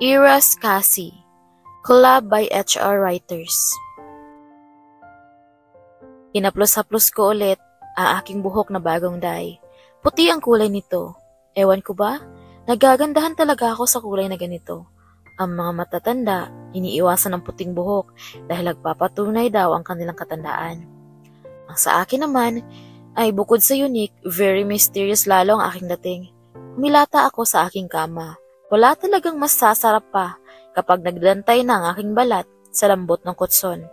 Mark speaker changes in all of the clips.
Speaker 1: Iras Cassie, collab by HR Writers. Hinaplos-haplos ko ulit ang aking buhok na bagong dye. Puti ang kulay nito. Ewan ko ba, nagagandahan talaga ako sa kulay na ganito. Ang mga matatanda, iniiwasan ng puting buhok dahil nagpapatunay daw ang kanilang katandaan. Ang sa akin naman, ay bukod sa unique, very mysterious lalo ang aking dating. Humilata ako sa aking kama. Wala talagang mas sasarap pa kapag nagdantay na ang aking balat sa lambot ng kutson.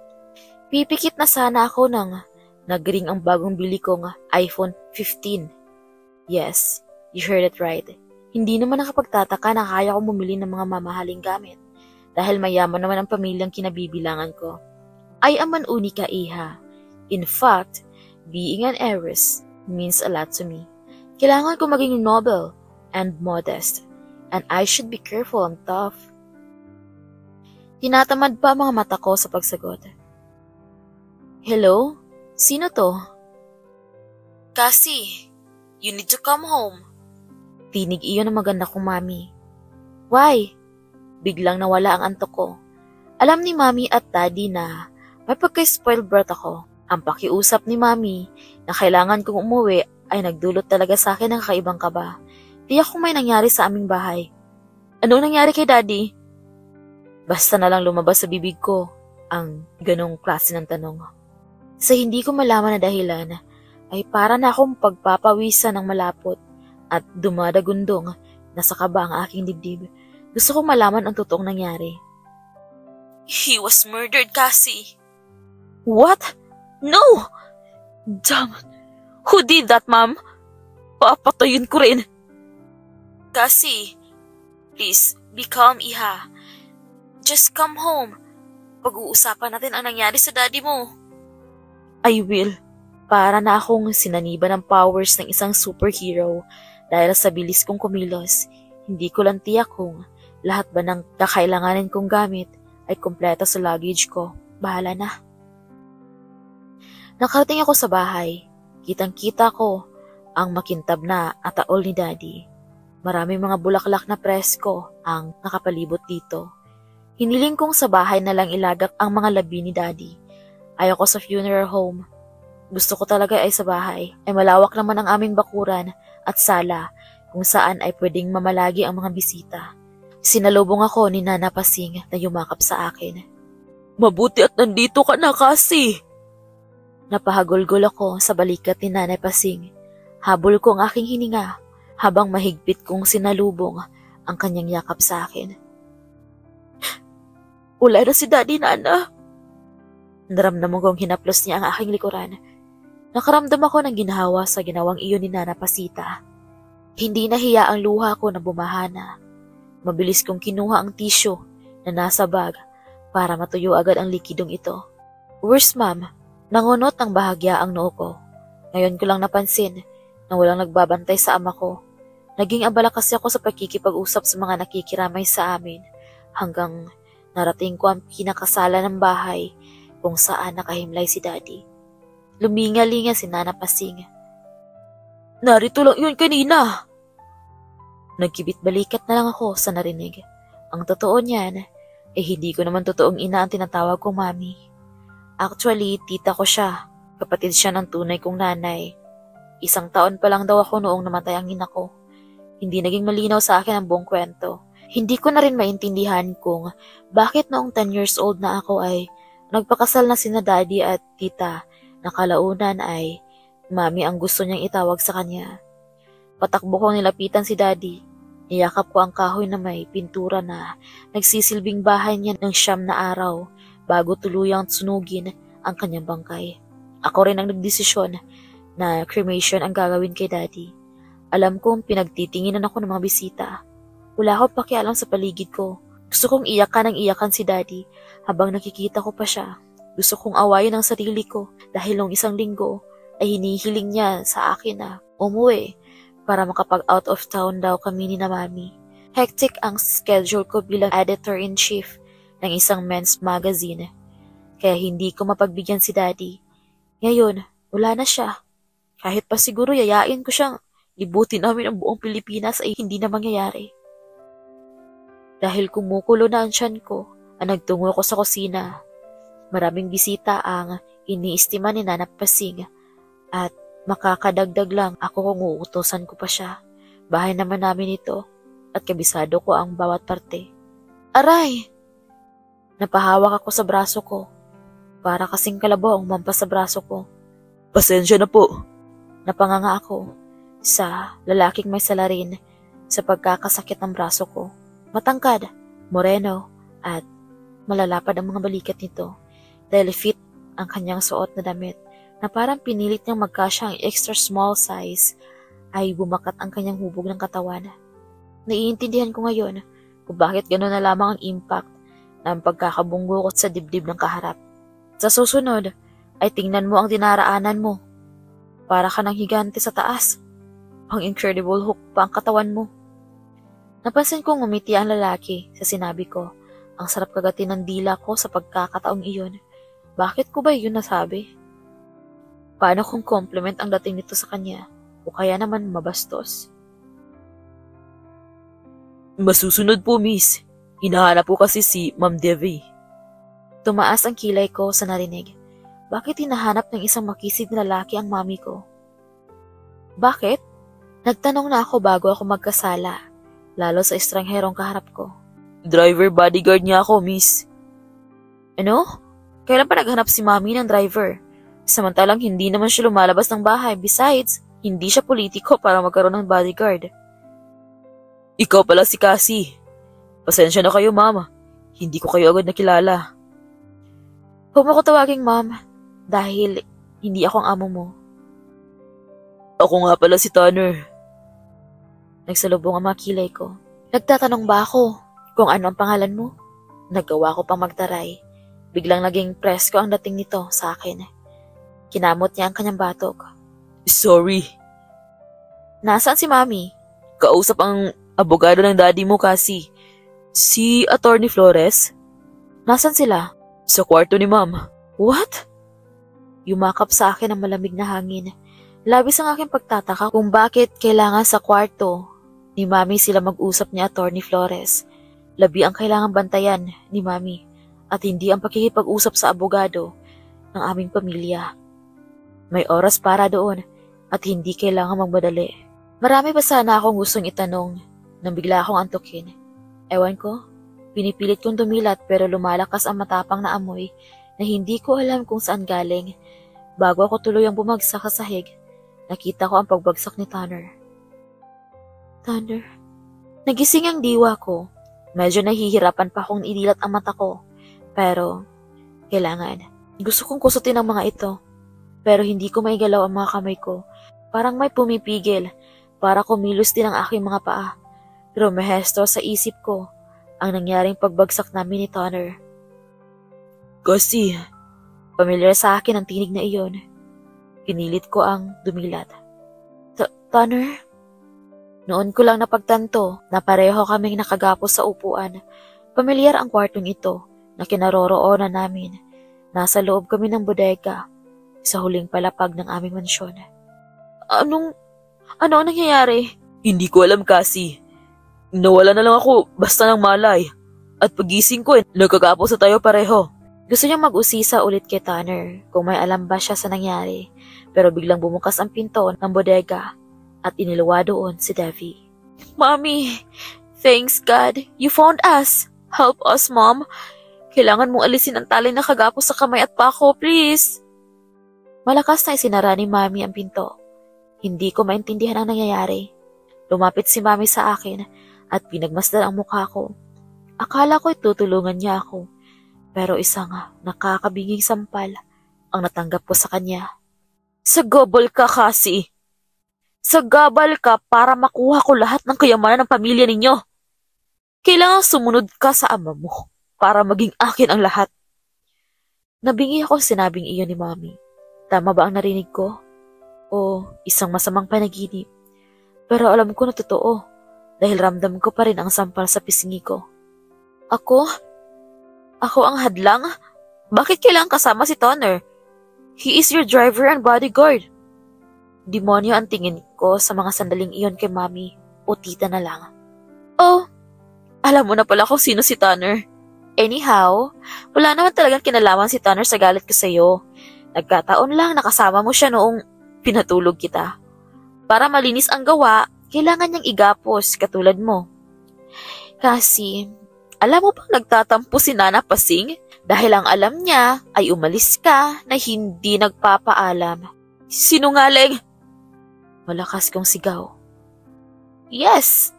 Speaker 1: Pipikit na sana ako nang nagring ang bagong bili kong iPhone 15. Yes, you heard it right. Hindi naman nakapagtataka na kaya kong bumili ng mga mamahaling gamit dahil mayaman naman ang pamilyang kinabibilangan ko. I am an unica, iha. In fact, being an heiress means a lot to me. Kailangan ko maging noble and modest, and I should be careful and tough. Tinatamad pa ang mga mata ko sa pagsagot. Hello? Sino to? Cassie, you need to come home. Tinig iyon ng maganda kong mami. Why? Biglang nawala ang antok ko. Alam ni mami at daddy na may pagka-spoiled brat ako. Ang pakiusap ni mami na kailangan kong umuwi ay nagdulot talaga sa akin ng kakaibang kaba. Tiyak kung may nangyari sa aming bahay. Ano nangyari kay daddy? Basta na lang lumabas sa bibig ko ang ganong klase ng tanong. Sa hindi ko malaman na dahilan, ay para na akong pagpapawisan ng malapot at dumadagundong na sa kaba ang aking dibdib. Gusto kong malaman ang totoong nangyari. He was murdered, Cassie. What? No! Damn! Who did that, ma'am? Papatayin ko rin. Cassie, please, be calm, iha. Just come home. Pag-uusapan natin ang nangyari sa daddy mo. I will. Para na akong sinaniba ng powers ng isang superhero dahil sa bilis kong kumilos. Hindi ko lang tiyak kung lahat ba ng kakailanganin kong gamit ay kumpleto sa luggage ko. Bahala na. Nakarating ako sa bahay. Kitang-kita ko ang makintab na ataol ni daddy. Maraming mga bulaklak na presko ang nakapalibot dito. Hiniling kong sa bahay na lang ilagak ang mga labi ni daddy. Ayoko sa funeral home. Gusto ko talaga ay sa bahay. Ay malawak naman ang aming bakuran at sala kung saan ay pwedeng mamalagi ang mga bisita. Sinalubong ako ni Nana Pasing na yumakap sa akin. Mabuti at nandito ka na, Cassie! Napahagulgol ako sa balikat ni Nanay Pasing. Habol ko ang aking hininga habang mahigpit kong sinalubong ang kanyang yakap sa akin. Wala na si Daddy, Nana. Naramdaman kong hinaplos niya ang aking likuran. Nakaramdam ako ng ginhawa sa ginawang iyon ni Nana Pasita. Hindi nahiya ang luha ko na bumahana. Mabilis kong kinuha ang tisyo na nasa bag para matuyo agad ang likidong ito. Worse, ma'am, nangunot ang bahagya ang noo ko. Ngayon ko lang napansin na walang nagbabantay sa ama ko. Naging abala kasi ako sa pagkikipag-usap sa mga nakikiramay sa amin hanggang narating ko ang pinakasala ng bahay kung saan nakahimlay si Daddy. Luminga-linga si Nana Pasing. Narito lang yun kanina. Nagkibit balikat na lang ako sa narinig. Ang totoo niyan, hindi ko naman totoong ina ang tinatawag kong mami. Actually, tita ko siya. Kapatid siya ng tunay kong nanay. 1 taon pa lang daw ako noong namatay ang ina ko. Hindi naging malinaw sa akin ang buong kwento. Hindi ko na rin maintindihan kung bakit noong 10 years old na ako ay nagpakasal na sina daddy at tita na kalaunan ay mami ang gusto niyang itawag sa kanya. Patakbo kong nilapitan si daddy. Niyakap ko ang kahoy na may pintura na nagsisilbing bahay niya ng 9 na araw bago tuluyang sunugin ang kanyang bangkay. Ako rin ang nagdesisyon na cremation ang gagawin kay daddy. Alam kong pinagtitinginan ako ng mga bisita. Wala akong pakialam sa paligid ko. Gusto kong iyakan si daddy habang nakikita ko pa siya. Gusto kong awayin ang sarili ko dahil noong 1 linggo ay hinihiling niya sa akin na umuwi para makapag-out of town daw kami ni na mami. Hectic ang schedule ko bilang editor-in-chief ng isang men's magazine. Kaya hindi ko mapagbigyan si daddy. Ngayon, wala na siya. Kahit pa siguro yayain ko siyang libutin namin ang buong Pilipinas ay hindi na mangyayari. Dahil kumukulo na ang tiyan ko, nagtungo ko sa kusina. Maraming bisita ang iniistima ni Nana Pasing at makakadagdag lang ako kung uutusan ko pa siya. Bahay naman namin ito at kabisado ko ang bawat parte. Aray! Napahawak ako sa braso ko. Para kasing kalabaw ang mampas sa braso ko. Pasensya na po. Napanganga ako sa lalaking may salarin sa pagkakasakit ng braso ko. Matangkad, moreno, at malalapad ang mga balikat nito dahil fit ang kanyang suot na damit na parang pinilit niyang magkasya ang extra small size ay bumakat ang kanyang hubog ng katawan. Naiintindihan ko ngayon kung bakit gano'n na lamang ang impact ng pagkakabunggo ko sa dibdib ng kaharap. Sa susunod ay tingnan mo ang dinaraanan mo. Para ka ng higante sa taas. Pang Incredible Hulk pa ang katawan mo. Napansin kong umiti ang lalaki sa sinabi ko. Ang sarap kagatin ng dila ko sa pagkakataong iyon. Bakit ko ba yun nasabi? Paano kung compliment ang dating nito sa kanya? O kaya naman mabastos? Masusunod po, miss. Hinahanap po kasi si Ma'am Devi. Tumaas ang kilay ko sa narinig. Bakit hinahanap ng isang makisig na lalaki ang mami ko? Bakit? Nagtanong na ako bago ako magkasala, lalo sa estrangherong kaharap ko. Driver bodyguard niya ako, miss. Ano? Kailan pa naghanap si mami ng driver? Samantalang hindi naman siya lumalabas ng bahay. Besides, hindi siya politiko para magkaroon ng bodyguard. Ikaw pala si Cassie. Pasensya na kayo, mama. Hindi ko kayo agad nakilala. Huwag mo ko tawaging ma'am dahil hindi ako ang amo mo. Ako nga pala si Tanner. Nagsalubong ang mga kilay ko. Nagtatanong ba ako kung ano ang pangalan mo? Nagawa ko pang magtaray. Biglang naging presko ang dating nito sa akin. Kinamot niya ang kanyang batok. Sorry. Nasaan si mami? Kausap ang abogado ng daddy mo kasi. Si Attorney Flores? Nasaan sila? Sa kwarto ni ma'am. What? Yumakap sa akin ang malamig na hangin. Labis ang aking pagtataka kung bakit kailangan sa kwarto ni mami sila mag-usap ni Attorney Flores. Labi ang kailangan bantayan ni mami at hindi ang pakikipag-usap sa abogado ng aming pamilya. May oras para doon at hindi kailangan magmadali. Marami pa sana akong gustong itanong nang bigla akong antukin. Ewan ko. Pinipilit kong dumilat pero lumalakas ang matapang na amoy na hindi ko alam kung saan galing. Bago ako tuluyang bumagsak sa sahig, nakita ko ang pagbagsak ni Tanner. Tanner? Nagising ang diwa ko. Medyo nahihirapan pa akong idilat ang mata ko. Pero, kailangan. Gusto kong kusutin ang mga ito. Pero hindi ko maigalaw ang mga kamay ko. Parang may pumipigil para kumilos din ang aking mga paa. Pero mahesto sa isip ko ang nangyaring pagbagsak namin ni Tanner. Kasi, pamilyar sa akin ang tinig na iyon. Pinilit ko ang dumilat. Tanner? Noon ko lang napagtanto na pareho kaming nakagapos sa upuan. Pamilyar ang kwartong ito na kinaroroonan namin. Nasa loob kami ng bodega sa huling palapag ng aming mansyon. Ano ang nangyayari? Hindi ko alam kasi. Nawala na lang ako basta ng malay. At pagising ko, nagkagapos na tayo pareho. Gusto niyang mag-usisa ulit kay Tanner kung may alam ba siya sa nangyari. Pero biglang bumukas ang pinto ng bodega at iniluwa doon si Devi. Mommy, thanks God, you found us. Help us, Mom. Kailangan mong alisin ang tali na kagapos sa kamay at pako, please. Malakas na isinara ni Mommy ang pinto. Hindi ko maintindihan ang nangyayari. Lumapit si Mommy sa akin at pinagmasdan ang mukha ko. Akala ko itutulungan niya ako, pero isang nakakabinging sampal ang natanggap ko sa kanya. Sagabal ka kasi. Sagabal ka para makuha ko lahat ng kayamanan ng pamilya ninyo. Kailangan sumunod ka sa ama mo para maging akin ang lahat. Nabingi ako sa sinabing iyon ni Mommy. Tama ba ang narinig ko? O isang masamang panaginip? Pero alam ko na totoo. Dahil ramdam ko pa rin ang sampal sa pisngi ko. Ako? Ako ang hadlang? Bakit kailangan kasama si Tanner? He is your driver and bodyguard. Demonyo ang tingin ko sa mga sandaling iyon kay Mommy o tita na lang. Oh, Alam mo na pala kung sino si Tanner. Anyhow, wala naman talagang kinalaman si Tanner sa galit ko sa'yo. Nagkataon lang nakasama mo siya noong pinatulog kita. Para malinis ang gawa, kailangan niyang igapos katulad mo. Kasi, alam mo bang nagtatampo si Nana Pasing? Dahil ang alam niya ay umalis ka na hindi nagpapaalam. Sinungaling! Malakas kong sigaw. Yes!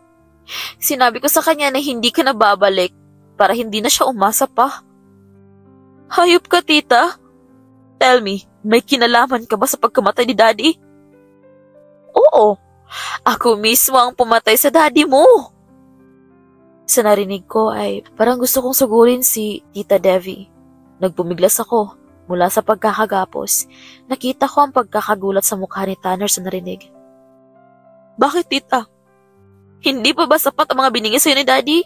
Speaker 1: Sinabi ko sa kanya na hindi ka na babalik para hindi na siya umasa pa. Hayop ka, tita. Tell me, may kinalaman ka ba sa pagkamatay ni Daddy? Oo, ako mismo ang pumatay sa daddy mo. Sa narinig ko ay parang gusto kong sugurin si Tita Devi. Nagpumiglas ako mula sa pagkakagapos. Nakita ko ang pagkakagulat sa mukha ni Tanner sa narinig. Bakit, tita? Hindi pa ba sapat ang mga binigay sa'yo ni Daddy?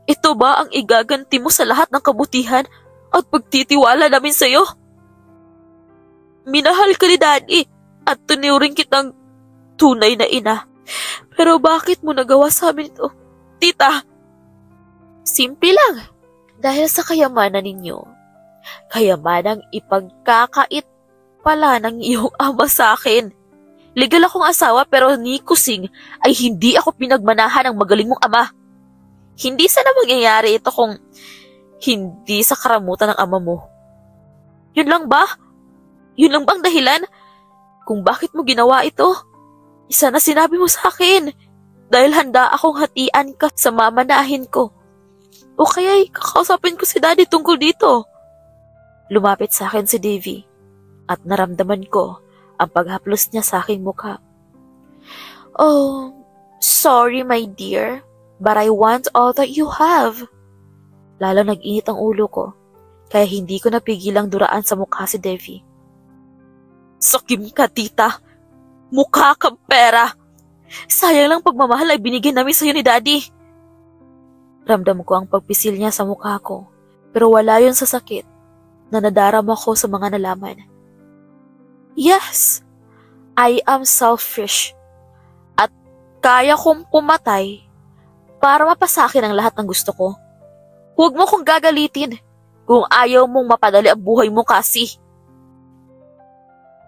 Speaker 1: Ito ba ang igaganti mo sa lahat ng kabutihan at pagtitiwala namin sa'yo? Minahal ka ni Daddy at tuniring kitang tunay na ina. Pero bakit mo nagawa sa amin ito, tita? Simple lang. Dahil sa kayamanan ninyo. Kayamanang ipagkakait pala ng iyong ama sa akin. Legal akong asawa pero ni Kusing ay hindi ako pinagmanahan ng magaling mong ama. Hindi sana mangyayari ito kung hindi sa karamutan ng ama mo. Yun lang ba? Yun lang bang dahilan kung bakit mo ginawa ito? Isa na sinabi mo sa akin dahil handa akong hatian ka sa mamanahin ko. O kaya'y kakausapin ko si Daddy tungkol dito. Lumapit sa akin si Davy at naramdaman ko ang paghaplos niya sa aking mukha. Oh, sorry my dear. But I want all that you have. Lalo nag-init ang ulo ko, kaya hindi ko napigilang duraan sa mukha si Devi. Sakim ka, tita. Mukha kang pera. Sayang lang pagmamahal ay binigyan namin sa'yo ni Daddy. Ramdam ko ang pagpisil niya sa mukha ko, pero wala yun sa sakit na nadarama ko sa mga nalaman. Yes, I am selfish. At kaya kong pumatay para mapasakin ang lahat ng gusto ko. Huwag mo kong gagalitin kung ayaw mong mapadali ang buhay mo kasi.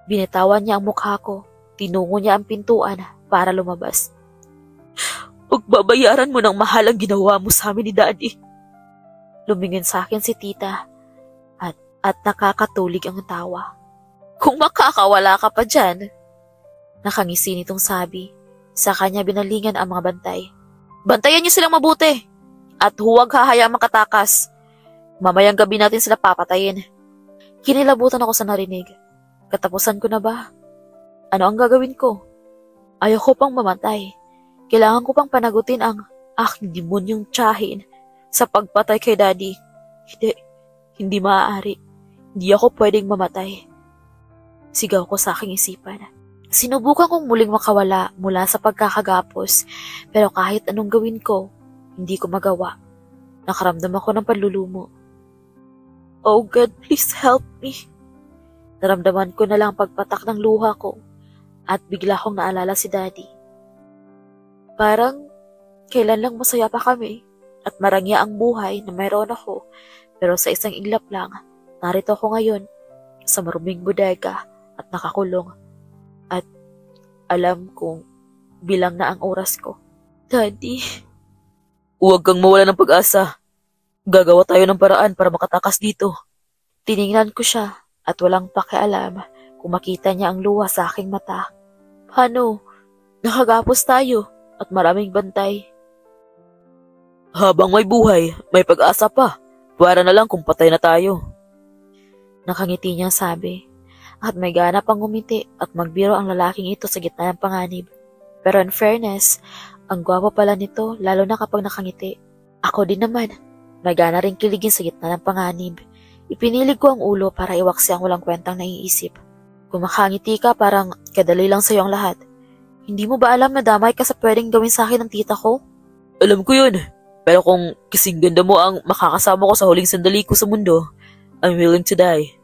Speaker 1: Binitawan niya ang mukha ko. Tinungo niya ang pintuan para lumabas. Pagbabayaran mo ng mahal ang ginawa mo sa amin ni Daddy. Lumingin sa akin si tita at nakakatulig ang tawa. Kung makakawala ka pa dyan. Nakangisi nitong sabi. Sa kanya binalingan ang mga bantay. Bantayan niyo silang mabuti at huwag hahayaang makatakas. Mamayang gabi natin sila papatayin. Kinilabutan ako sa narinig. Katapusan ko na ba? Ano ang gagawin ko? Ayoko pang mamatay. Kailangan ko pang panagutin ang aking demonyong tiyahin sa pagpatay kay Daddy. Hindi maaari. Hindi ako pwedeng mamatay. Sigaw ko sa aking isipan. Sinubukan kong muling makawala mula sa pagkakagapos, pero kahit anong gawin ko, hindi ko magawa. Nakaramdam ako ng panlulumo. Oh God, please help me. Naramdaman ko na lang pagpatak ng luha ko at bigla kong naalala si Daddy. Parang kailan lang masaya pa kami at marangya ang buhay na mayroon ako, pero sa isang iglap lang, narito ako ngayon sa maruming bodega at nakakulong. At alam kong bilang na ang oras ko. Daddy. Huwag kang mawala ng pag-asa. Gagawa tayo ng paraan para makatakas dito. Tiningnan ko siya at walang pakialam kung makita niya ang luha sa aking mata. Paano? Nakagapos tayo at maraming bantay. Habang may buhay, may pag-asa pa. Para na lang kung patay na tayo. Nakangiti niyang sabi. At may gana pang ngumiti at magbiro ang lalaking ito sa gitna ng panganib. Pero in fairness, ang gwapo pala nito lalo na kapag nakangiti. Ako din naman, may gana rin kiligin sa gitna ng panganib. Ipinilig ko ang ulo para iwaksi ang walang kwentang naiisip. Kung makangiti ka parang kadali lang sa'yo ang lahat. Hindi mo ba alam na damay ka sa pwedeng gawin sa akin ng tita ko? Alam ko yun. Pero kung kasing ganda mo ang makakasama ko sa huling sandali ko sa mundo, I'm willing to die.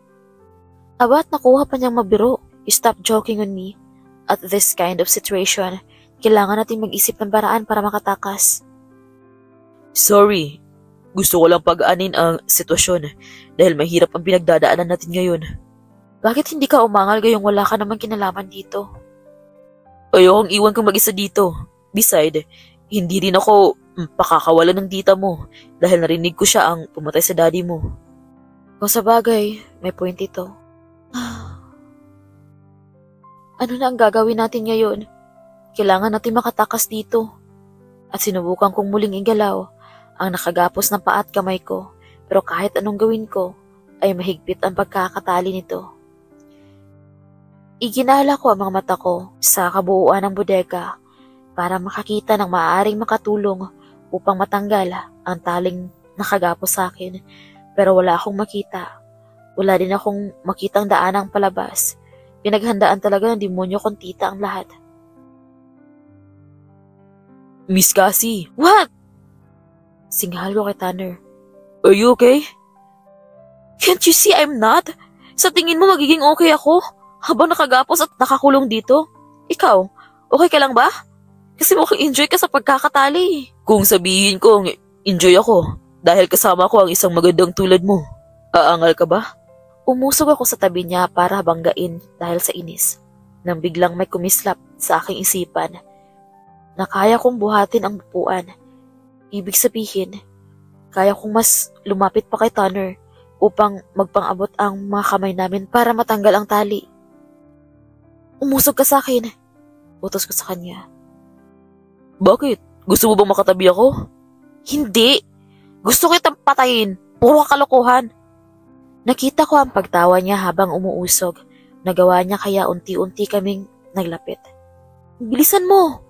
Speaker 1: Abat nakuha pa niyang mabiro. Stop joking on me. At this kind of situation, kailangan natin mag-isip ng paraan para makatakas.
Speaker 2: Sorry, gusto ko lang pag-anin ang sitwasyon dahil mahirap ang pinagdadaanan natin ngayon.
Speaker 1: Bakit hindi ka umangal gayong wala ka namang kinalaman dito?
Speaker 2: Ayokong iwan kang mag-isa dito. Beside, hindi rin ako pakakawalan ng tita mo dahil narinig ko siya ang pumatay sa daddy mo.
Speaker 1: Kung sa bagay, may point ito. Ano na ang gagawin natin ngayon? Kailangan natin makatakas dito. At sinubukan kong muling igalaw ang nakagapos ng paa at kamay ko, pero kahit anong gawin ko, ay mahigpit ang pagkakatali nito. Iginala ko ang mga mata ko sa kabuuan ng bodega para makakita ng maaaring makatulong upang matanggal ang taling nakagapos sa akin, pero wala akong makita. Wala din akong makitang daanang palabas. Pinaghandaan talaga ng demonyo kong tita ang lahat.
Speaker 2: Miss Cassie.
Speaker 1: What? Singhal ko kay Tanner.
Speaker 2: Are you okay?
Speaker 1: Can't you see I'm not? Sa tingin mo magiging okay ako habang nakagapos at nakakulong dito? Ikaw, okay ka lang ba? Kasi mukhang enjoy ka sa pagkakatali.
Speaker 2: Kung sabihin ko, enjoy ako dahil kasama ko ang isang magandang tulad mo. Aangal ka ba?
Speaker 1: Umusog ako sa tabi niya para banggain dahil sa inis. Nang biglang may kumislap sa aking isipan na kaya kong buhatin ang upuan. Ibig sabihin, kaya kong mas lumapit pa kay Tanner upang magpang-abot ang mga kamay namin para matanggal ang tali. Umusog ka sa akin. Utos ko sa kanya.
Speaker 2: Bakit? Gusto mo bang makatabi ako?
Speaker 1: Hindi. Gusto kitang patayin. Puro kalokohan. Nakita ko ang pagtawa niya habang umuusog. Nagawa niya kaya unti-unti kaming naglapit. Bilisan mo!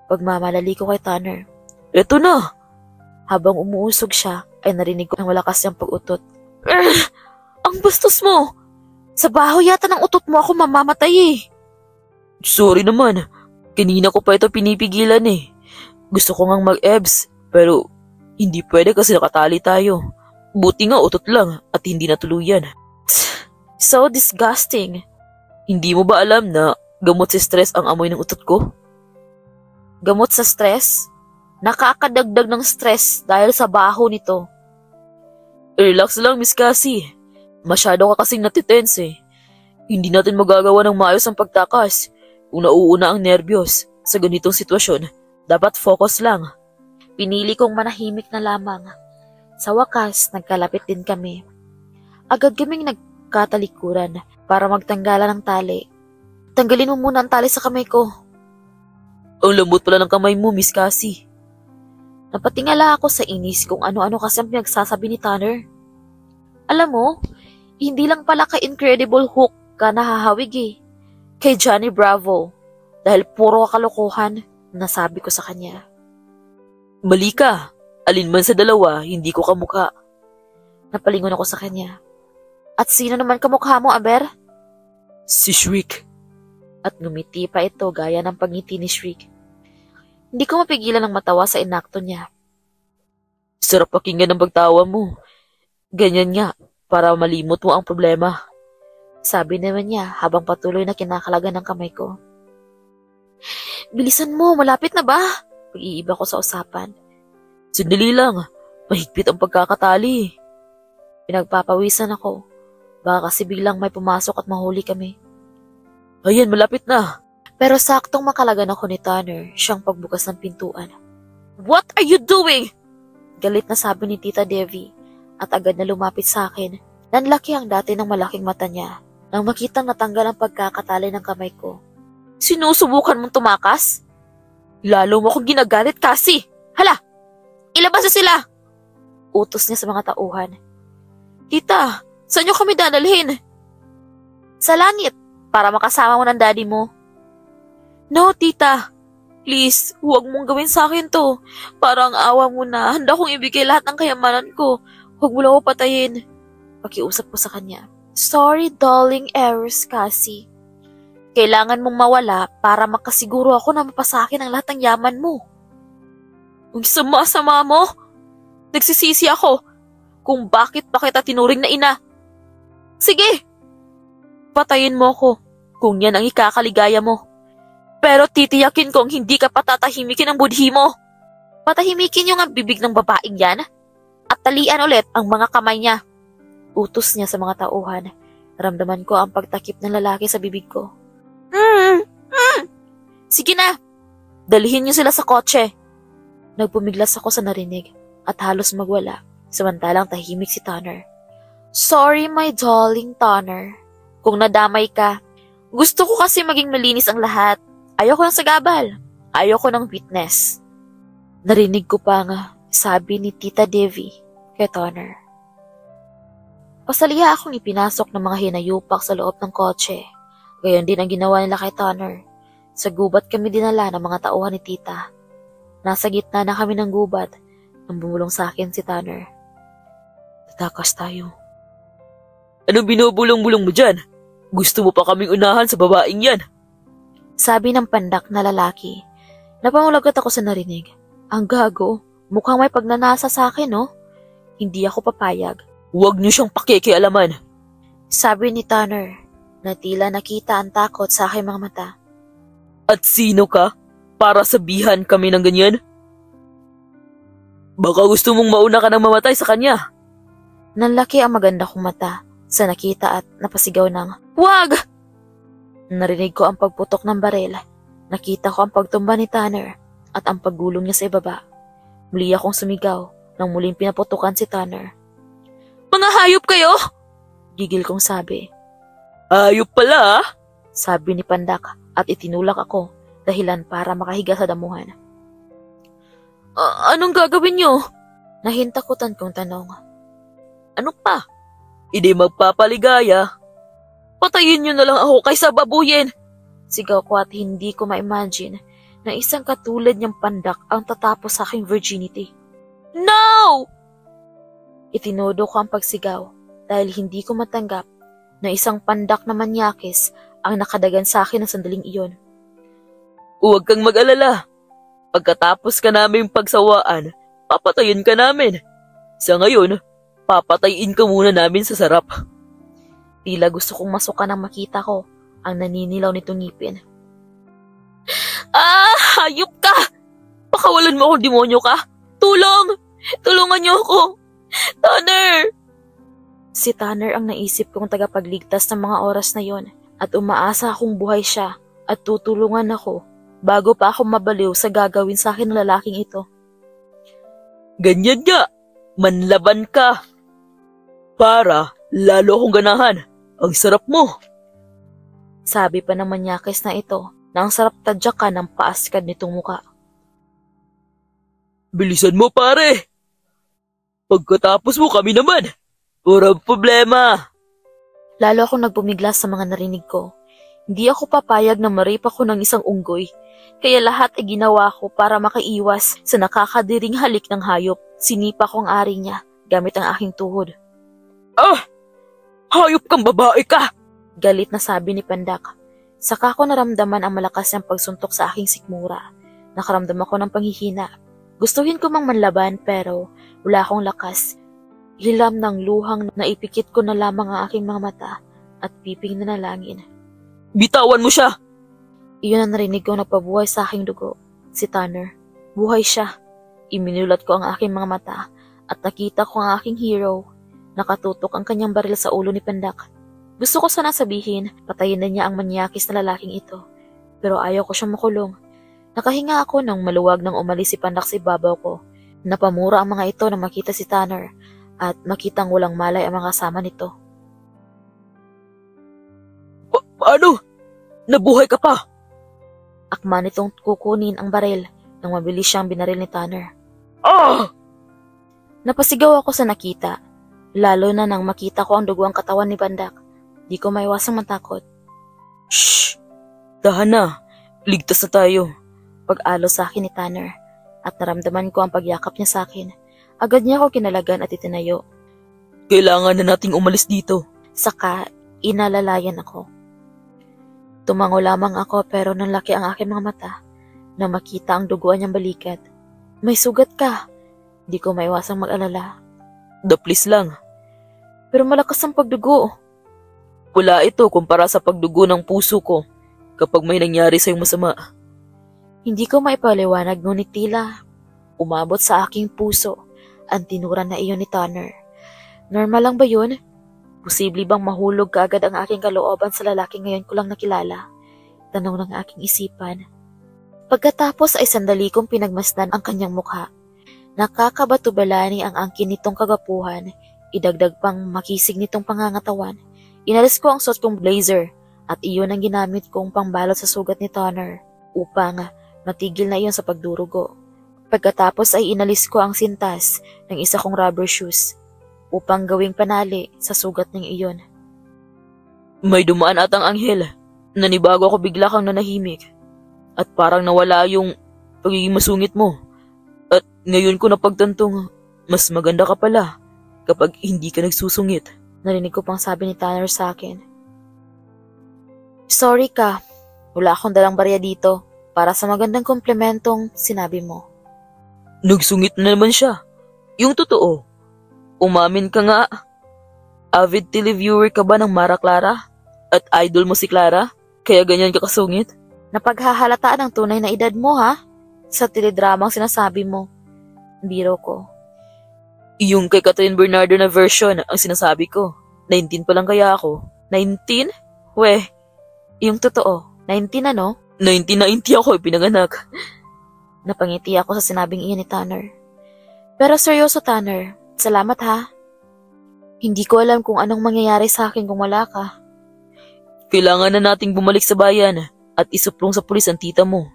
Speaker 1: Pagmamalali ko kay Tanner.
Speaker 2: Eto na!
Speaker 1: Habang umuusog siya, ay narinig ko ang malakas niyang pag-utot. Ang bastos mo! Sa baho yata ng utot mo ako mamamatay eh.
Speaker 2: Sorry naman. Kanina ko pa ito pinipigilan eh. Gusto ko ngang mag-ebs, pero hindi pwede kasi nakatali tayo. Buti nga utot lang at hindi natuluyan.
Speaker 1: So disgusting.
Speaker 2: Hindi mo ba alam na gamot sa stress ang amoy ng utot ko?
Speaker 1: Gamot sa stress? Nakakadagdag ng stress dahil sa baho nito.
Speaker 2: Relax lang, Miss Cassie. Masyado ka kasing natitense eh. Hindi natin magagawa ng maayos ang pagtakas. Kung nauuna ang nerbiyos sa ganitong sitwasyon, dapat focus lang.
Speaker 1: Pinili kong manahimik na lamang. Sa wakas, nagkalapit din kami. Agad kaming nagkatalikuran para magtanggalan ng tali. Tanggalin mo muna ang tali sa kamay ko.
Speaker 2: Ang lambot pala ng kamay mo, Miss Cassie.
Speaker 1: Napatingala ako sa inis kung ano-ano kasi ang pinagsasabi ni Tanner. Alam mo, hindi lang pala kay Incredible Hulk ka nahahawig eh. Kay Johnny Bravo. Dahil puro kalokohan, nasabi ko sa kanya.
Speaker 2: Mali ka. Alin man sa dalawa, hindi ko kamukha.
Speaker 1: Napalingon ako sa kanya. At sino naman kamukha mo, Aber?
Speaker 2: Si Shriek.
Speaker 1: At ngumiti pa ito gaya ng pangiti ni Shriek. Hindi ko mapigilan ng matawa sa inakto niya.
Speaker 2: Sarap pakinggan ang pagtawa mo. Ganyan nga, para malimot mo ang problema.
Speaker 1: Sabi naman niya habang patuloy na kinakalagan ng kamay ko. Bilisan mo, malapit na ba? Pag-iiba ko sa usapan.
Speaker 2: Sandali lang, mahigpit ang pagkakatali.
Speaker 1: Pinagpapawisan ako. Baka kasi biglang may pumasok at mahuli kami.
Speaker 2: Ayan, malapit na.
Speaker 1: Pero saktong makalagan ako ni Tanner, siyang pagbukas ng pintuan. What are you doing? Galit na sabi ni Tita Devi at agad na lumapit sa akin. Nanlaki ang dati ng malaking mata niya nang makitang natanggal ang pagkakatali ng kamay ko. Sinusubukan mong tumakas? Lalo mo akong ginagalit kasi. Hala! Ilabas na sila! Utos niya sa mga tauhan. Tita, saan niyo kami dadalhin? Sa langit, para makasama mo ng daddy mo. No, tita. Please, huwag mong gawin sa akin to. Parang awa mo na. Handa kong ibigay lahat ng kayamanan ko. Huwag mo lang ako patayin. Pakiusap ko sa kanya. Sorry, darling Eros, Cassie. Kailangan mong mawala para makasiguro ako na mapasakin ang lahat ng yaman mo. Ang sama-sama mo. Nagsisisi ako kung bakit pa kita tinuring na ina. Sige, patayin mo ako kung yan ang ikakaligaya mo. Pero titiyakin kong hindi ka patatahimikin ng budhi mo. Patahimikin niyo nga bibig ng babaeng yan at talian ulit ang mga kamay niya. Utos niya sa mga tauhan. Ramdaman ko ang pagtakip ng lalaki sa bibig ko. Sige na, dalhin niyo sila sa kotse. Nagpumiglas ako sa narinig at halos magwala, samantalang tahimik si Tanner. Sorry my darling Tanner, kung nadamay ka. Gusto ko kasi maging malinis ang lahat. Ayoko ng sagabal. Ayoko ng witness. Narinig ko pa nga, sabi ni Tita Devi kay Tanner. Pasaliha akong ipinasok ng mga hinayupak sa loob ng kotse. Gayon din ang ginawa nila kay Tanner. Sa gubat kami dinala ng mga tauhan ni Tita. Nasa gitna na kami ng gubat nang bumulong sa akin si Tanner. Tatakas tayo.
Speaker 2: Anong binubulong-bulong mo dyan? Gusto mo pa kaming unahan sa babaeng yan?
Speaker 1: Sabi ng pandak na lalaki. Napangulagat ako sa narinig. Ang gago, mukhang may pagnanasa sa akin, no? Hindi ako papayag.
Speaker 2: Huwag niyo siyang pakikialaman.
Speaker 1: Sabi ni Tanner, na tila nakita ang takot sa aking mga mata.
Speaker 2: At sino ka para sabihan kami ng ganyan? Baka gusto mong mauna ka nang mamatay sa kanya.
Speaker 1: Nanlaki ang maganda kong mata sa nakita at napasigaw ng, "Wag!" Narinig ko ang pagputok ng barel. Nakita ko ang pagtumba ni Tanner at ang paggulong niya sa ibaba. Muli akong sumigaw nang muling pinaputukan si Tanner. "Mga hayop kayo!" Gigil kong sabi.
Speaker 2: Ayop pala, ah.
Speaker 1: Sabi ni Pandak at itinulak ako dahilan para makahiga sa damuhan. Anong gagawin niyo? Nahintakutan kong tanong.
Speaker 2: Ano pa? Hindi magpapaligaya. Patayin niyo na lang ako kaysa babuyin.
Speaker 1: Sigaw ko at hindi ko ma-imagine na isang katulad niyang Pandak ang tatapos sa aking virginity. No! Itinodo ko ang pagsigaw dahil hindi ko matanggap na isang Pandak na manyakis ang nakadagan sa akin ng sandaling iyon.
Speaker 2: Huwag kang mag-alala. Pagkatapos ka naming pagsawaan, papatayin ka namin. Sa ngayon, papatayin ka muna namin sa sarap.
Speaker 1: Tila gusto kong masukan nang makita ko ang naninilaw nitong ngipin.
Speaker 2: Hayop ka! Pakawalan mo akong demonyo ka! Tulong! Tulungan niyo ako! Tanner!
Speaker 1: Si Tanner ang naisip kong tagapagligtas ng mga oras na yon at umaasa akong buhay siya at tutulungan ako bago pa ako mabaliw sa gagawin sa akin ng lalaking ito.
Speaker 2: Ganyan nga! Manlaban ka! Para lalo akong ganahan. Ang sarap mo!
Speaker 1: Sabi pa ng manyakis na ito na ang sarap tadyakan ng paaskad nitong muka.
Speaker 2: Bilisan mo pare! Pagkatapos mo kami naman! Walang problema!
Speaker 1: Lalo akong nagpumiglas sa mga narinig ko. Hindi ako papayag na ma-rape ako ng isang unggoy. Kaya lahat ay ginawa ko para makaiwas sa nakakadiring halik ng hayop. Sinipa ko ang ari niya gamit ang aking tuhod.
Speaker 2: Hayop kang babae ka!
Speaker 1: Galit na sabi ni Pandak. Saka ko naramdaman ang malakas niyang pagsuntok sa aking sikmura. Nakaramdam ako ng panghihina. Gustuhin ko mang manlaban pero wala akong lakas. Hilam ng luhang na ipikit ko na lamang ang aking mga mata at piping na nalangin.
Speaker 2: Bitawan mo siya!
Speaker 1: Iyon ang narinig ko na pabuhay sa aking dugo. Si Tanner. Buhay siya. Iminulat ko ang aking mga mata at nakita ko ang aking hero. Nakatutok ang kanyang baril sa ulo ni Pandak. Gusto ko sana sabihin, patayin na niya ang manyakis na lalaking ito. Pero ayaw ko siyang makulong. Nakahinga ako nang maluwag nang umalis si Pandak sa ibabaw ko. Napamura ang mga ito na makita si Tanner at makitang walang malay ang mga kasama nito.
Speaker 2: Paano? Nabuhay ka pa?
Speaker 1: Akma nitong kukunin ang baril nang mabilis siyang binaril ni Tanner. Napasigaw ako sa nakita, lalo na nang makita ko ang duguang katawan ni Pandak. Di ko maiwasang matakot.
Speaker 2: Shh! Dahan na. Ligtas na tayo.
Speaker 1: Pag-alo sa akin ni Tanner at naramdaman ko ang pagyakap niya sa akin. Agad niya ako kinalagan at itinayo.
Speaker 2: Kailangan na nating umalis dito.
Speaker 1: Saka inalalayan ako. Tumango lamang ako pero nanlaki ang aking mga mata na makita ang duguan niyang balikat. May sugat ka. Di ko maiwasang mag-alala.
Speaker 2: Daplis lang.
Speaker 1: Pero malakas ang pagdugo.
Speaker 2: Wala ito kumpara sa pagdugo ng puso ko kapag may nangyari sa'yong masama.
Speaker 1: Hindi ko maipaliwanag ngunit tila Umabot sa aking puso ang tinura na iyon ni Tanner. Normal lang ba yun? Posible bang mahulog kaagad ang aking kalooban sa lalaki ngayon ko lang nakilala? Tanong ng aking isipan. Pagkatapos ay sandali kong pinagmasdan ang kanyang mukha. Nakakabatubalani ang angkin nitong kagapuhan, idagdag pang makisig nitong pangangatawan. Inalis ko ang suot kong blazer at iyon ang ginamit kong pangbalot sa sugat ni Tanner upang matigil na iyon sa pagdurugo. Pagkatapos ay inalis ko ang sintas ng isa kong rubber shoes upang gawing panali sa sugat ng iyon.
Speaker 2: May dumaan atang anghel. Nanibago ako bigla kang nanahimik. At parang nawala yung pagiging masungit mo. At ngayon ko napagtantong mas maganda ka pala kapag hindi ka nagsusungit.
Speaker 1: Narinig ko pang sabi ni Tanner sa akin. Sorry ka, wala akong dalang barya dito para sa magandang komplementong sinabi mo.
Speaker 2: Nagsungit na naman siya. Yung totoo. Umamin ka nga. Avid televiewer ka ba ng Mara Clara? At idol mo si Clara? Kaya ganyan ka kasungit?
Speaker 1: Napaghahalataan ang tunay na edad mo ha? Sa teledramang sinasabi mo. Biro ko.
Speaker 2: Yung kay Catherine Bernardo na version ang sinasabi ko. 19 pa lang kaya ako. 19? Weh,
Speaker 1: yung totoo. 19 ano?
Speaker 2: 1990 ako pinanganak.
Speaker 1: Napangiti ako sa sinabing iyan ni Tanner. Pero seryoso Tanner, salamat ha. Hindi ko alam kung anong mangyayari sa akin kung wala ka.
Speaker 2: Kailangan na nating bumalik sa bayan at isuplong sa pulis ang tita mo.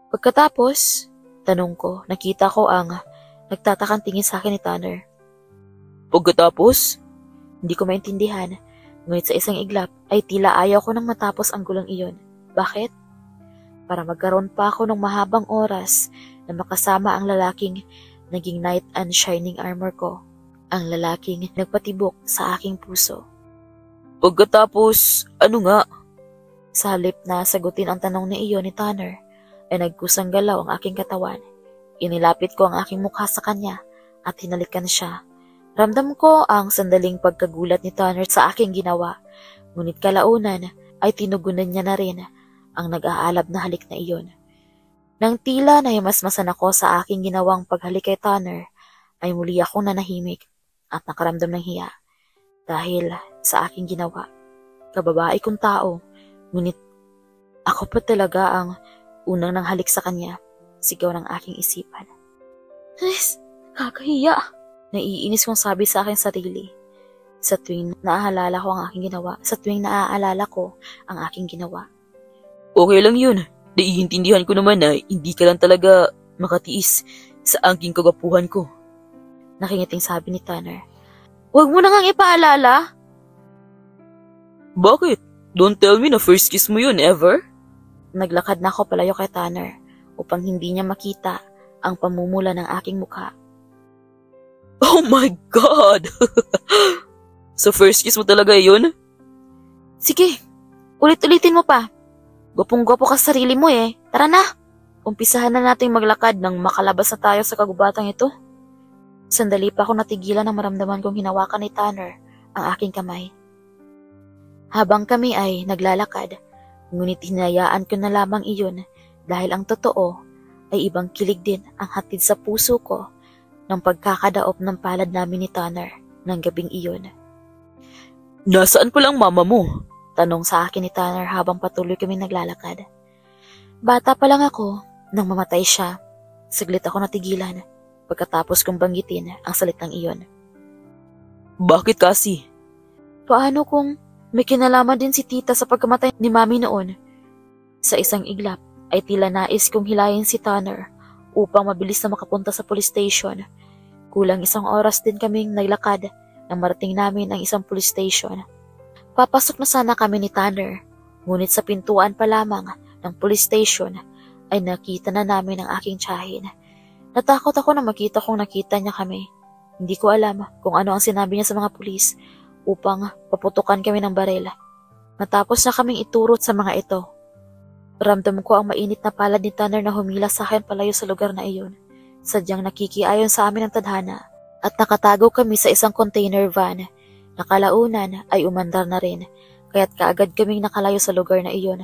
Speaker 1: Pagkatapos, tanong ko, nakita ko ang nagtatakang tingin sa akin ni Tanner.
Speaker 2: Pagkatapos?
Speaker 1: Hindi ko maintindihan, ngunit sa isang iglap ay tila ayaw ko nang matapos ang gulong iyon. Bakit? Para magkaroon pa ako ng mahabang oras na makasama ang lalaking naging knight and shining armor ko. Ang lalaking nagpatibok sa aking puso.
Speaker 2: Pagkatapos, ano nga?
Speaker 1: Sa halip na sagutin ang tanong na iyon ni Tanner, ay nagkusang galaw ang aking katawan. Inilapit ko ang aking mukha sa kanya at hinalikan siya. Ramdam ko ang sandaling pagkagulat ni Tanner sa aking ginawa, ngunit kalaunan ay tinugunan niya na rin ang nag-aalab na halik na iyon. Nang tila nahimasmasan ako sa aking ginawang paghalik kay Tanner, ay muli akong nanahimik at nakaramdam ng hiya dahil sa aking ginawa. Kababae kong tao, ngunit ako pa talaga ang unang nanghalik sa kanya. Sigaw ng aking isipan. Yes, kakahiya. Naiinis kong sabi sa aking sarili. Sa tuwing naaalala ko ang aking ginawa. Sa tuwing naaalala ko ang aking ginawa.
Speaker 2: Okay lang yun. Naiintindihan ko naman na hindi ka lang talaga makatiis sa angking kagapuhan ko.
Speaker 1: Nakingiting sabi ni Tanner. Huwag mo na ngang ipaalala.
Speaker 2: Bakit? Don't tell me na first kiss mo yun ever?
Speaker 1: Naglakad na ako palayo kay Tanner upang hindi niya makita ang pamumula ng aking mukha.
Speaker 2: Oh my God! So first kiss mo talaga yun?
Speaker 1: Sige, ulit-ulitin mo pa. Gwapong-gwapo ka sa sarili mo eh. Tara na! Umpisahan na nating maglakad nang makalabas na tayo sa kagubatang ito. Sandali pa ako natigilan nang maramdaman kong hinawakan ni Tanner ang aking kamay. Habang kami ay naglalakad, ngunit hinayaan ko na lamang iyon dahil ang totoo ay ibang kilig din ang hatid sa puso ko ng pagkakadaop ng palad namin ni Tanner ng gabing iyon.
Speaker 2: Nasaan pa lang mama mo?
Speaker 1: Tanong sa akin ni Tanner habang patuloy kaming naglalakad. Bata pa lang ako nang mamatay siya. Saglit ako natigilan pagkatapos kong banggitin ang salitang iyon.
Speaker 2: Bakit kasi?
Speaker 1: Paano kung may kinalaman din si tita sa pagkamatay ni mami noon? Sa isang iglap ay tila nais kong hilayin si Tanner upang mabilis na makapunta sa police station. Kulang 1 oras din kaming naglakad nang marating namin ang isang police station. Papasok na sana kami ni Tanner, ngunit sa pintuan pa lamang ng police station ay nakita na namin ang aking tiyahin. Natakot ako na makita kong nakita niya kami. Hindi ko alam kung ano ang sinabi niya sa mga pulis upang paputukan kami ng baril. Matapos na kaming iturot sa mga ito, ramdam ko ang mainit na palad ni Tanner na humila sa akin palayo sa lugar na iyon. Sadyang nakikiayon sa amin ang tadhana at nakatago kami sa isang container van. Nakalaunan ay umandar na rin, kaya't kaagad kaming nakalayo sa lugar na iyon.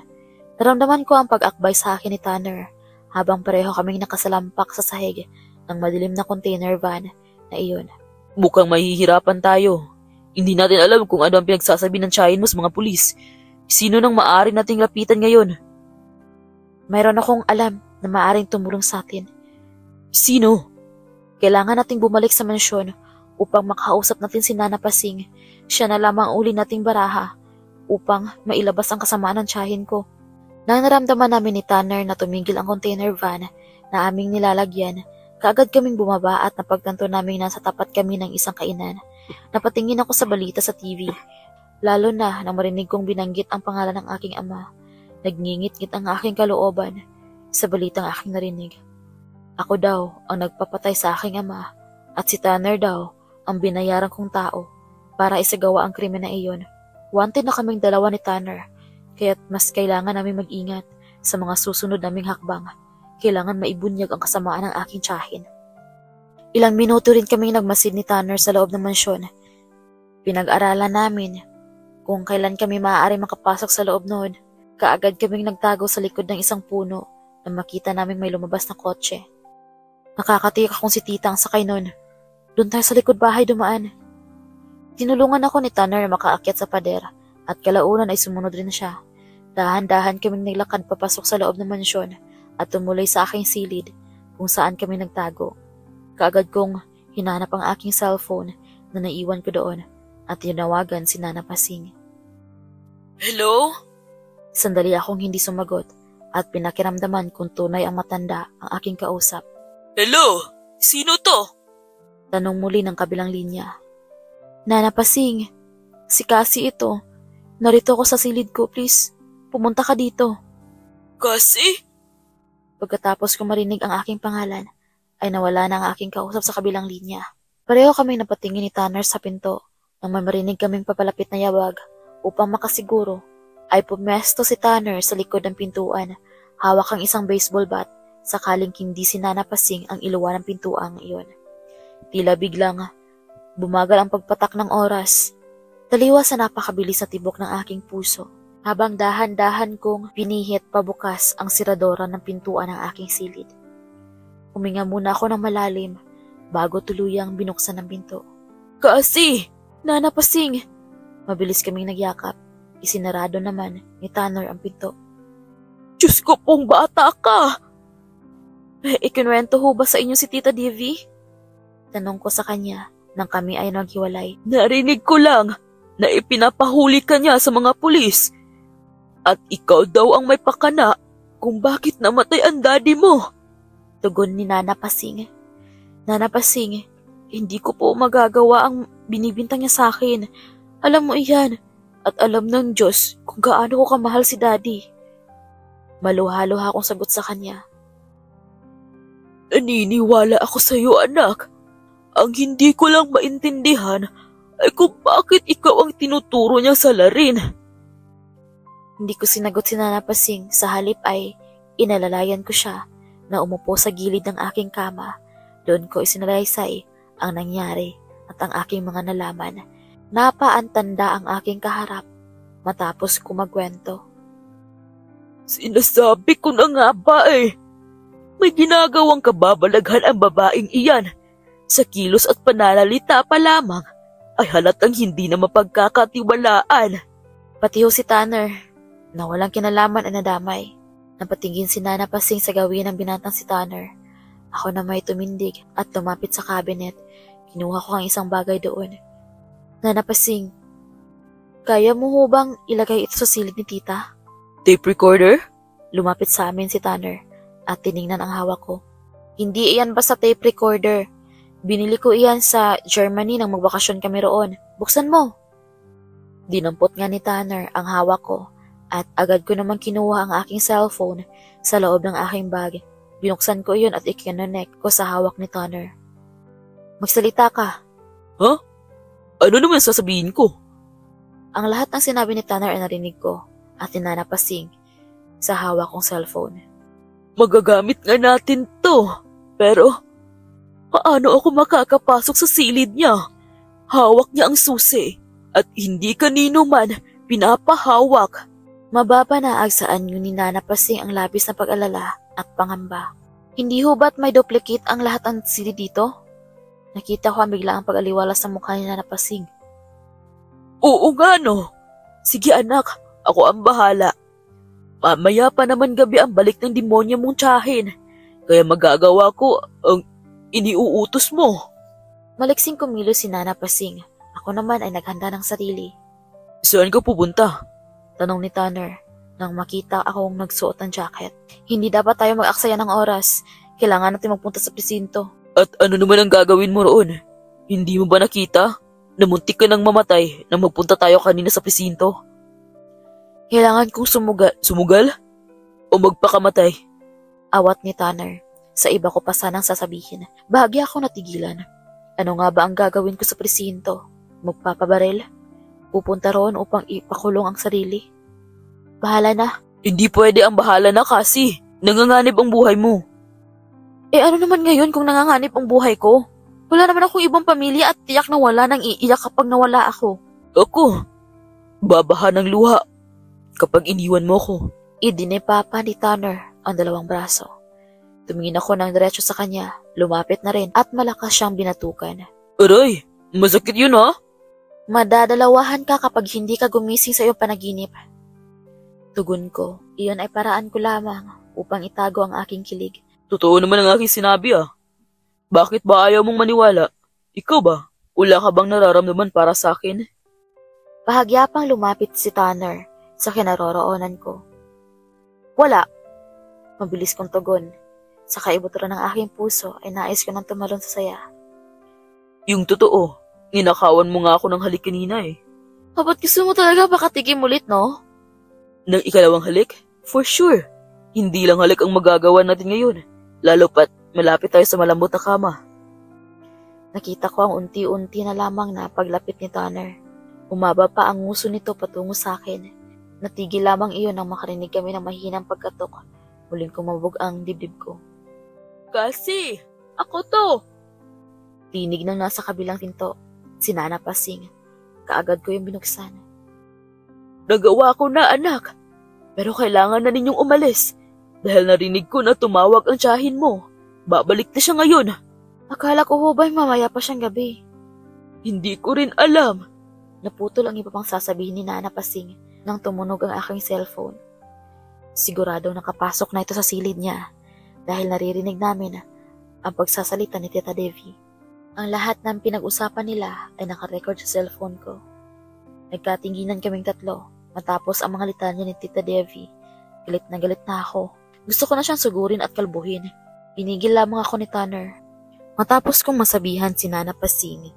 Speaker 1: Naramdaman ko ang pag-akbay sa akin ni Tanner habang pareho kaming nakasalampak sa sahig ng madilim na container van na iyon.
Speaker 2: Mukhang mahihirapan tayo. Hindi natin alam kung ano ang pinagsasabi ng tiyahin mo sa mga pulis. Sino nang maaari nating lapitan ngayon?
Speaker 1: Mayroon akong alam na maaaring tumulong sa atin.
Speaker 2: Sino?
Speaker 1: Kailangan nating bumalik sa mansyon upang makausap natin si Nana Pasing. Siya na lamang uli nating baraha upang mailabas ang kasamaan ng tiyahin ko. Nang naramdaman namin ni Tanner na tumigil ang container van na aming nilalagyan, kaagad kaming bumaba at napagtanto namin nasa tapat kami ng isang kainan. Napatingin ako sa balita sa TV, lalo na nang marinig kong binanggit ang pangalan ng aking ama. Nagngingit-ngit ang aking kalooban sa balitang aking narinig. Ako daw ang nagpapatay sa aking ama at si Tanner daw ang binayaran kong tao para isagawa ang krimen na iyon. Wanted na kaming dalawa ni Tanner, kaya't mas kailangan namin mag-ingat sa mga susunod naming hakbang. Kailangan maibunyag ang kasamaan ng aking tiyahin. Ilang minuto rin kaming nagmasid ni Tanner sa loob ng mansyon. Pinag-aralan namin kung kailan kami maaari makapasok sa loob noon. Kaagad kaming nagtago sa likod ng isang puno na makita namin may lumabas na kotse. Nakakatika kung si tita ang sakay noon. Doon tayo sa likod bahay dumaan. Tinulungan ako ni Tanner na makaakyat sa pader at kalaunan ay sumunod rin siya. Dahan-dahan kaming naglakad papasok sa loob ng mansyon at tumuloy sa aking silid kung saan kami nagtago. Kaagad kong hinanap ang aking cellphone na naiwan ko doon at tinawagan si Nana Pasing.
Speaker 2: Hello?
Speaker 1: Sandali akong hindi sumagot at pinakiramdaman kung tunay ang matanda ang aking kausap.
Speaker 2: Hello? Sino to?
Speaker 1: Tanong muli ng kabilang linya. Nana Pasing, si Cassie ito. Narito ako sa silid ko, please. Pumunta ka dito.
Speaker 2: Cassie?
Speaker 1: Pagkatapos ko marinig ang aking pangalan, ay nawala na ang aking kausap sa kabilang linya. Pareho kaming napatingin ni Tanner sa pinto nang may marinig kaming papalapit na yabag. Upang makasiguro, ay pumesto si Tanner sa likod ng pintuan, hawak ang isang baseball bat, sakaling hindi si Nana Pasing ang iluwa ng pintuang iyon. Tila biglang bumagal ang pagpatak ng oras. Taliwa sa napakabilis na tibok ng aking puso, habang dahan-dahan kong pinihit pabukas ang siradora ng pintuan ng aking silid. Huminga muna ako ng malalim bago tuluyang binuksan ang pinto.
Speaker 2: Cassie!
Speaker 1: Nana Pasing! Mabilis kaming nagyakap. Isinarado naman ni Tanner ang pinto.
Speaker 2: Diyos ko pong bata ka!
Speaker 1: Ikinwento ho ba sa inyo si Tita Divy? Tanong ko sa kanya nang kami ay naghiwalay.
Speaker 2: Narinig ko lang na ipinapahuli ka niya sa mga pulis. At ikaw daw ang may pakana kung bakit namatay ang daddy mo.
Speaker 1: Tugon ni Nana Pasing. Nana Pasing, hindi ko po magagawa ang binibintang niya sa akin. Alam mo iyan, at alam ng Diyos kung gaano ko kamahal si daddy. Maluha-luha akong sagot sa kanya.
Speaker 2: Naniniwala ako sa iyo, anak. Ang hindi ko lang maintindihan ay kung bakit ikaw ang tinuturo niya sa larin.
Speaker 1: Hindi ko sinagot si Nana Pasing, sa halip ay inalalayan ko siya na umupo sa gilid ng aking kama. Doon ko isinalaysay ang nangyari at ang aking mga nalaman. Napaantanda ang aking kaharap matapos ko magkwento.
Speaker 2: Sinasabi ko na nga ba eh. May ginagawang kababalaghan ang babaeng iyan. Sa kilos at pananalita pa lamang ay halatang hindi na mapagkakatiwalaan.
Speaker 1: Pati ho si Tanner na walang kinalaman ay nadamay. Napatingin si Nana Pasing sa gawin ng binatang si Tanner. Ako na may tumindig at lumapit sa cabinet. Kinuha ko ang isang bagay doon. Nana Pasing, kaya mo ho bang ilagay ito sa silid ni tita?
Speaker 2: Tape recorder?
Speaker 1: Lumapit sa amin si Tanner at tiningnan ang hawak ko. Hindi iyan basta tape recorder. Binili ko iyan sa Germany nang magbakasyon kami roon. Buksan mo. Dinampot nga ni Tanner ang hawak ko at agad ko naman kinuha ang aking cellphone sa loob ng aking bag. Binuksan ko iyon at ikinonek ko sa hawak ni Tanner. Magsalita ka.
Speaker 2: Huh? Ano naman sasabihin ko?
Speaker 1: Ang lahat ng sinabi ni Tanner ay narinig ko at ninanapasing sa hawak kong cellphone.
Speaker 2: Magagamit nga natin to, pero paano ako makakapasok sa silid niya? Hawak niya ang susi at hindi kanino man pinapahawak.
Speaker 1: Mababanaag saan yung ninanapasing ang labis na pag-alala at pangamba. Hindi ho ba't may duplicate ang lahat ng CD dito? Nakita ko ang biglaang pag-aliwala sa mukha ni Nana Pasing.
Speaker 2: Oo nga no. Sige anak, ako ang bahala. Mamaya pa naman gabi ang balik ng demonyo mong tiyahin. Kaya magagawa ko ang iniuutos mo.
Speaker 1: Maliksing kumilos si Nana Pasing. Ako naman ay naghanda ng sarili.
Speaker 2: Saan ka pupunta?
Speaker 1: Tanong ni Tanner nang makita akong nagsuot ng jacket. Hindi dapat tayo mag-aksaya ng oras. Kailangan natin magpunta sa presinto.
Speaker 2: At ano naman ang gagawin mo roon? Hindi mo ba nakita? Namuntik ka nang mamatay nang magpunta tayo kanina sa presinto.
Speaker 1: Kailangan kong
Speaker 2: Sumugal? O magpakamatay?
Speaker 1: Awat ni Tanner. Sa iba ko pa sanang sasabihin. Bahagya ako natigilan. Ano nga ba ang gagawin ko sa presinto? Magpapabaril? Pupunta roon upang ipakulong ang sarili? Bahala na.
Speaker 2: Hindi pwede ang bahala na kasi. Nanganganib ang buhay mo.
Speaker 1: Ano naman ngayon kung nanganganib ang buhay ko? Wala naman akong ibang pamilya at tiyak na wala nang iiyak kapag nawala ako.
Speaker 2: Ako, babaha ng luha kapag iniwan mo ko.
Speaker 1: Idinipapa ni Tanner ang dalawang braso. Tumingin ako ng diretso sa kanya, lumapit na rin at malakas siyang binatukan.
Speaker 2: Aray, masakit yun ha?
Speaker 1: Madadalawahan ka kapag hindi ka gumising sa iyong panaginip. Tugon ko, iyon ay paraan ko lamang upang itago ang aking kilig.
Speaker 2: Totoo naman ang aking sinabi ah. Bakit ba ayaw mong maniwala? Ikaw ba? Wala ka bang nararamdaman para sa akin?
Speaker 1: Bahagyapang lumapit si Tanner sa kinaroroonan ko. Wala. Mabilis kong tugon. Sa kaibuturan ng aking puso ay nais ko nang tumalon sa saya.
Speaker 2: Yung totoo, ninakawan mo nga ako ng halik kanina eh.
Speaker 1: Ba't gusto mo talaga makatikim ulit, no?
Speaker 2: Nang ikalawang halik? For sure. Hindi lang halik ang magagawa natin ngayon. Lalo pat malapit tayo sa malambot na kama.
Speaker 1: Nakita ko ang unti-unti na lamang na paglapit ni Tanner. Umaba pa ang nguso nito patungo sa akin. Natigil lamang iyon nang makarinig kami ng mahinang pagkatok. Muling kumabog ang dibdib ko.
Speaker 2: Kasi, ako to!
Speaker 1: Tinig ng nasa kabilang pinto. Si Nana Pasing. Kaagad ko yung binuksan.
Speaker 2: Nagawa ko na anak. Pero kailangan na ninyong umalis. Dahil narinig ko na tumawag ang tiyahin mo. Babalik na siya ngayon.
Speaker 1: Akala ko ho ba'y mamaya pa siyang gabi?
Speaker 2: Hindi ko rin alam.
Speaker 1: Naputol ang iba pang sasabihin ni Nana Pasing nang tumunog ang aking cellphone. Sigurado nakapasok na ito sa silid niya dahil naririnig namin ang pagsasalita ni Tita Devi. Ang lahat ng pinag-usapan nila ay nakarecord sa cellphone ko. Nagkatinginan kaming tatlo matapos ang mga litanya ni Tita Devi. Galit na ako. Gusto ko na siyang sugurin at kalbuhin. Pinigil lamang ako ni Tanner. Matapos kong masabihan si Nana Pasing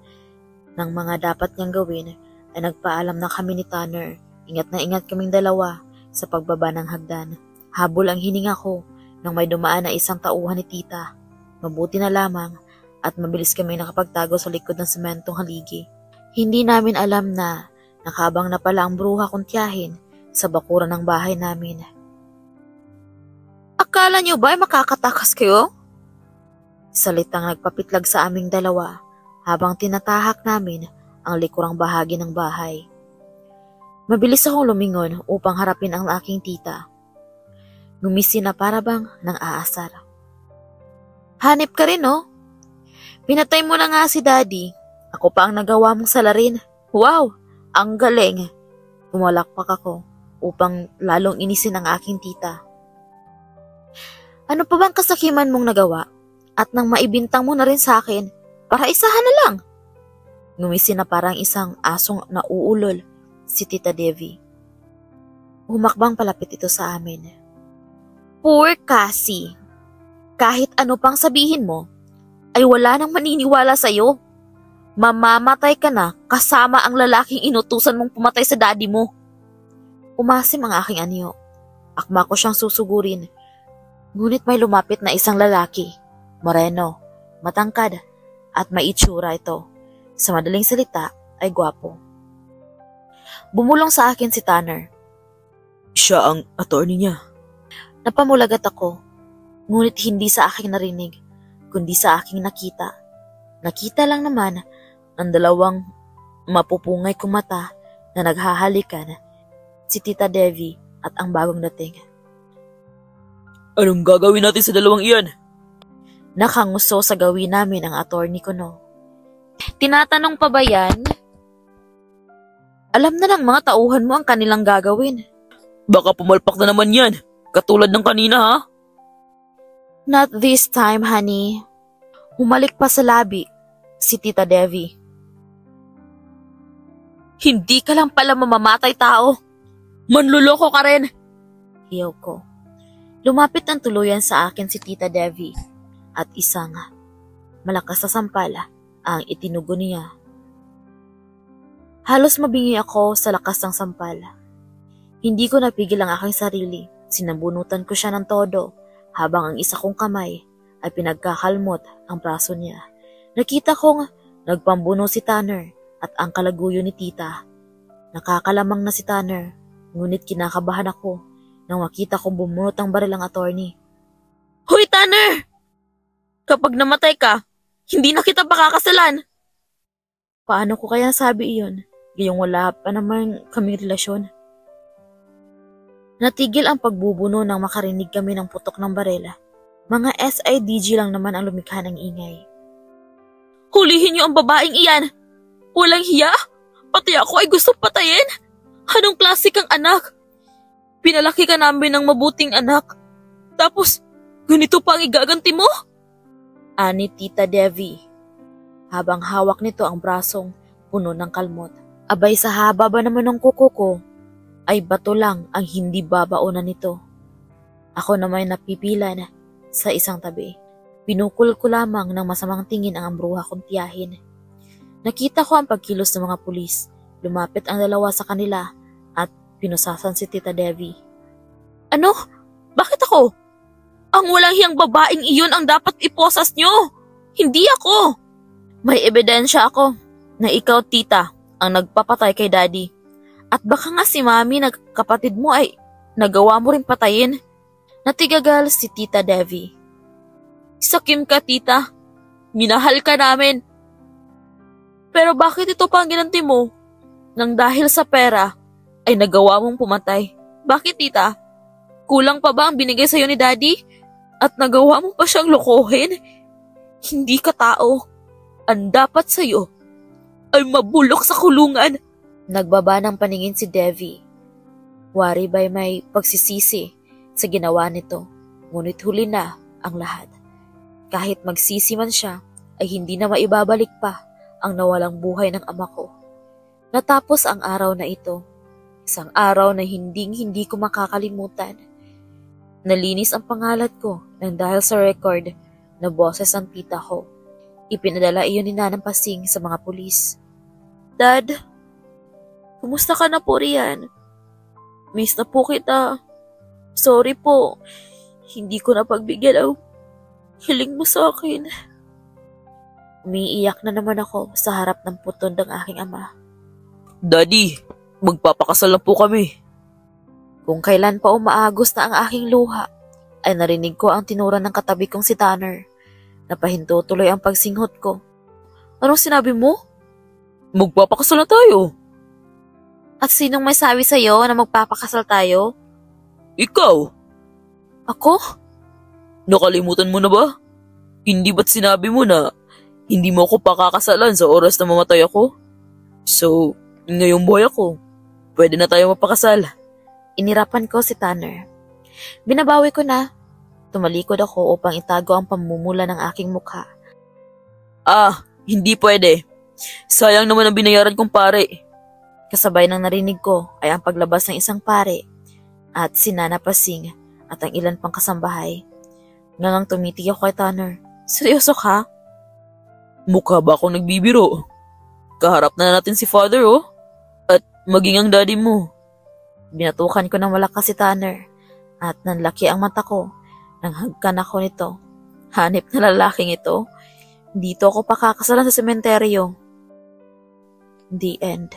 Speaker 1: ng mga dapat niyang gawin, ay nagpaalam na kami ni Tanner. Ingat na ingat kaming dalawa sa pagbaba ng hagdan. Habol ang hininga ko nang may dumaan na isang tauhan ni Tita. Mabuti na lamang at mabilis kami nakapagtago sa likod ng sementong haligi. Hindi namin alam na nakabang na pala ang bruha kong tiyahin sa bakuran ng bahay namin. Akala niyo ba ay makakatakas kayo? Salitang nagpapitlag sa aming dalawa habang tinatahak namin ang likurang bahagi ng bahay. Mabilis akong lumingon upang harapin ang aking tita. Ngumisi na para bang nang aasar. Hanip ka rin, no? Pinatay mo na nga si Daddy. Ako pa ang nagawa mong salarin. Wow, ang galing. Pumalakpak ako upang lalong inisin ang aking tita. Ano pa bang kasakiman mong nagawa? At nang maibintang mo na rin sa akin, para isahan na lang. Ngumisi na parang isang asong nauulol si Tita Devi. Humakbang palapit ito sa amin. Poor Cassie. Kahit ano pang sabihin mo, ay wala nang maniniwala sa'yo. Mamamatay ka na kasama ang lalaking inutusan mong pumatay sa daddy mo. Umasim ang aking anyo. Akma ko siyang susugurin. Ngunit may lumapit na isang lalaki. Moreno, matangkad, at may itsura ito. Sa madaling salita ay gwapo. Bumulong sa akin si Tanner.
Speaker 2: Siya ang attorney niya.
Speaker 1: Napamulagat ako, ngunit hindi sa aking narinig, kundi sa aking nakita. Nakita lang naman ng dalawang mapupungay kong mata na naghahalikan, si Tita Devi at ang bagong dating.
Speaker 2: Anong gagawin natin sa dalawang iyan?
Speaker 1: Nakanguso sa gawin namin ang attorney ko, no. Tinatanong pa ba yan? Alam na ng mga tauhan mo ang kanilang gagawin.
Speaker 2: Baka pumalpak na naman yan, katulad ng kanina ha?
Speaker 1: Not this time, honey. Humalik pa sa labi si Tita Devi. Hindi ka lang pala mamamatay tao.
Speaker 2: Manluloko ka rin!
Speaker 1: Hiyaw ko. Lumapit ng tuluyan sa akin si Tita Devi at isang malakas na sampala ang itinugo niya. Halos mabingi ako sa lakas ng sampala. Hindi ko napigil ang aking sarili. Sinabunutan ko siya ng todo habang ang isa kong kamay ay pinagkakalmot ang braso niya. Nakita kong nagpambuno si Tanner at ang kalaguyo ni Tita. Nakakalamang na si Tanner, ngunit kinakabahan ako nang makita kong bumunot ang baril ang attorney.
Speaker 2: Hoy Tanner! Kapag namatay ka, hindi na kita pakakasalan.
Speaker 1: Paano ko kaya sabi iyon? Gayong wala pa naman kaming relasyon. Natigil ang pagbubuno nang makarinig kami ng putok ng barela. Mga SIDG lang naman ang lumikha ng ingay.
Speaker 2: Hulihin niyo ang babaeng iyan! Walang hiya! Pati ako ay gusto patayin! Anong klase kang anak? Pinalaki ka namin ng mabuting anak. Tapos, ganito pa ang igaganti mo?
Speaker 1: Ani Tita Devi, habang hawak nito ang brasong puno ng kalmot. Abay sa haba ba naman ng kuko ko, ay bato lang ang hindi babaonan nito. Ako naman napipilan sa isang tabi. Pinukul ko lamang ng masamang tingin ang ambruha kong tiyahin. Nakita ko ang pagkilos ng mga pulis. Lumapit ang dalawa sa kanila at pinusasan si Tita Devi.
Speaker 2: Ano? Bakit ako? Ang walang hiyang babaeng iyon ang dapat iposas nyo. Hindi ako. May ebidensya ako na ikaw, Tita, ang nagpapatay kay Daddy. At baka nga si Mami na kapatid mo ay nagawa mo rin patayin.
Speaker 1: Natigagal si Tita Devi.
Speaker 2: Sakim ka, Tita. Minahal ka namin. Pero bakit ito pa ang ginanti mo? Nang dahil sa pera ay nagawa mong pumatay. Bakit, Tita? Kulang pa ba ang binigay sa'yo ni Daddy? At nagawa mo pa siyang lokohin? Hindi ka tao. Ang dapat sa'yo ay mabulok sa kulungan.
Speaker 1: Nagbaba ng paningin si Devi. Wari ba'y may pagsisisi sa ginawa nito, ngunit huli na ang lahat. Kahit magsisi man siya, ay hindi na maibabalik pa ang nawalang buhay ng ama ko. Natapos ang araw na ito, isang araw na hindi ko makakalimutan. Nalinis ang pangalan ko nang dahil sa record na boses ng tita ko. Ipinadala iyon ni Nanang Pasing sa mga pulis. Dad, kumusta ka na po riyan? Miss na po kita. Sorry po, hindi ko napagbigyan ang hiling mo sa akin. Umiiyak na naman ako sa harap ng puton ng aking ama.
Speaker 2: Daddy, magpapakasal na po kami.
Speaker 1: Kung kailan pa umaagos na ang aking luha, ay narinig ko ang tinura ng katabi kong si Tanner. Napahinto tuloy ang pagsinghot ko. Anong sinabi mo?
Speaker 2: Magpapakasal na tayo.
Speaker 1: At sinong may sabi sa'yo na magpapakasal tayo?
Speaker 2: Ikaw.
Speaker 1: Ako?
Speaker 2: Nakalimutan mo na ba? Hindi ba't sinabi mo na hindi mo ako pakakasalan sa oras na mamatay ako? So, ngayong buhay ako, pwede na tayo mapakasal.
Speaker 1: Inirapan ko si Tanner. Binabawi ko na. Tumalikod ako upang itago ang pamumula ng aking mukha.
Speaker 2: Hindi pwede. Sayang naman ang binayaran kong pare.
Speaker 1: Kasabay ng narinig ko ay ang paglabas ng isang pare at si Nana Pasing at ang ilan pang kasambahay. Ngangang tumitig ako kay Tanner. Seryoso ka?
Speaker 2: Mukha ba akong nagbibiro? Kaharap na natin si Father, oh. At maging ang daddy mo.
Speaker 1: Binatukan ko ng malakas si Tanner at nanlaki ang mata ko nang hagkan ako nito. Hanip na lalaking ito. Dito ako pakakasalan sa sementeryo. The end.